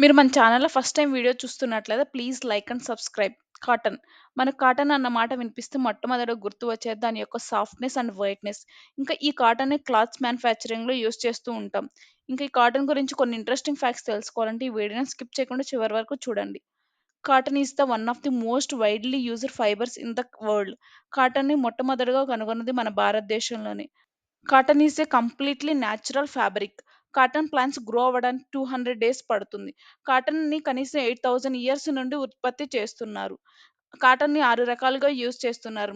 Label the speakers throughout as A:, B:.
A: మీరు మన ఛానల్‌లో ఫస్ట్ టైమ్ వీడియో చూస్తున్నట్లయితే please like and subscribe. Cotton. మనకు కాటన్ అన్న మాట వినిపిస్తే మొట్టమొదటగా గుర్తు వచ్చేది దాని యొక్క సాఫ్ట్‌నెస్ అండ్ వైట్‌నెస్. ఇంకా ఈ కాటన్‌ని క్లాత్స్ మ్యానుఫ్యాక్చరింగ్‌లో యూజ్ చేస్తూ ఉంటాం. ఇంకా ఈ కాటన్ గురించి కొన్ని ఇంట్రెస్టింగ్ ఫ్యాక్ట్స్ తెలుసుకోవాలంటే ఈ వీడియోని స్కిప్ చేయకుండా చివరి వరకు చూడండి. Cotton is the one of the most widely used fibres in the world. కాటన్‌ని మొట్టమొదటగా కనుగొన్నది మన భారతదేశంలోనే. Cotton is a completely natural fabric. Cotton plants grow అవ్వడానికి 200 డేస్ పడుతుంది. కాటన్‌ని కనీసం 8000 ఇయర్స్ నుండి ఉత్పత్తి చేస్తున్నారు. కాటన్‌ని 6 రకాలుగా యూజ్ చేస్తున్నారు.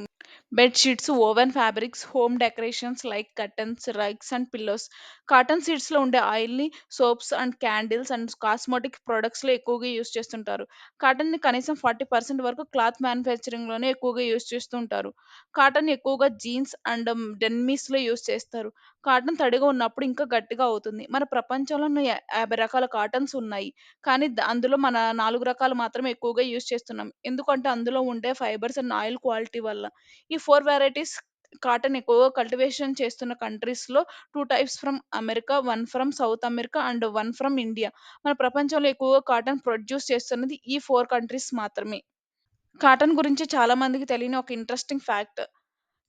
A: Bed sheets, woven fabrics, home decorations like curtains, rugs and pillows. Cotton సీడ్స్‌లో ఉండే ఆయిల్‌ని soaps and candles and cosmetic ప్రొడక్ట్స్‌లో ఎక్కువగా యూజ్ చేస్తుంటారు. కాటన్‌ని కనీసం 40% వరకు క్లాత్ మ్యానుఫ్యాక్చరింగ్‌లోనే ఎక్కువగా యూజ్ చేస్తూ ఉంటారు. కాటన్ ఎక్కువగా జీన్స్ అండ్ డెనిమ్స్‌లో యూజ్ చేస్తారు. కాటన్ తడిగా ఉన్నప్పుడు ఇంకా గట్టిగా అవుతుంది. మన ప్రపంచంలోనే 50 రకాల కాటన్స్ ఉన్నాయి. కానీ అందులో మన 4 రకాలు మాత్రమే ఎక్కువగా యూజ్ చేస్తున్నాం. ఎందుకంటే అందులో ఉండే ఫైబర్స్ అండ్ ఆయిల్ క్వాలిటీ వల్ల. ఈ 4 వెరైటీస్ కాటన్ ఎక్కువగా కల్టివేషన్ చేస్తున్న కంట్రీస్‌లో 2 types from America, 1 from south America and 1 from India. మన ప్రపంచంలో ఎక్కువగా కాటన్ ప్రొడ్యూస్ చేస్తున్నది ఈ 4 కంట్రీస్ మాత్రమే. కాటన్ గురించి చాలా మందికి తెలియని ఒక ఇంట్రెస్టింగ్ ఫ్యాక్ట్.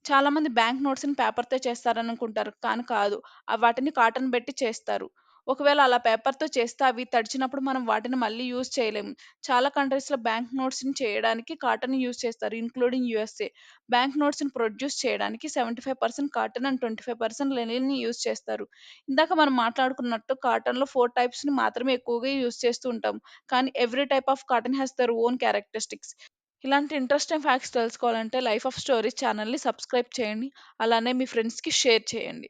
A: చాలామంది బ్యాంక్ నోట్స్‌ని పేపర్‌తో చేస్తారనుకుంటారు. కానీ కాదు. వాటిని కాటన్ బెట్టి చేస్తారు. ఒకవేళ అలా పేపర్‌తో చేస్తే అవి తడిచినప్పుడు మనం వాటిని మళ్ళీ యూజ్ చేయలేము. చాలా కంట్రీస్‌లో బ్యాంక్ నోట్స్‌ని చేయడానికి కాటన్ యూజ్ చేస్తారు. Including USA. బ్యాంక్ నోట్స్‌ని ప్రొడ్యూస్ చేయడానికి 75% కాటన్ అండ్ 25% లెనిన్ని యూజ్ చేస్తారు. ఇందాక మనం మాట్లాడుకున్నట్టు కాటన్‌లో 4 టైప్స్‌ని మాత్రమే ఎక్కువగా యూజ్ చేస్తూ ఉంటాం. కానీ every type of cotton has their own characteristics. ఇలాంటి ఇంట్రెస్టింగ్ ఫ్యాక్ట్స్ తెలుసుకోవాలంటే 'లైఫ్ ఆఫ్ స్టోరీస్' ఛానల్‌ని సబ్స్క్రైబ్ చేయండి. అలానే మీ ఫ్రెండ్స్‌కి షేర్ చేయండి.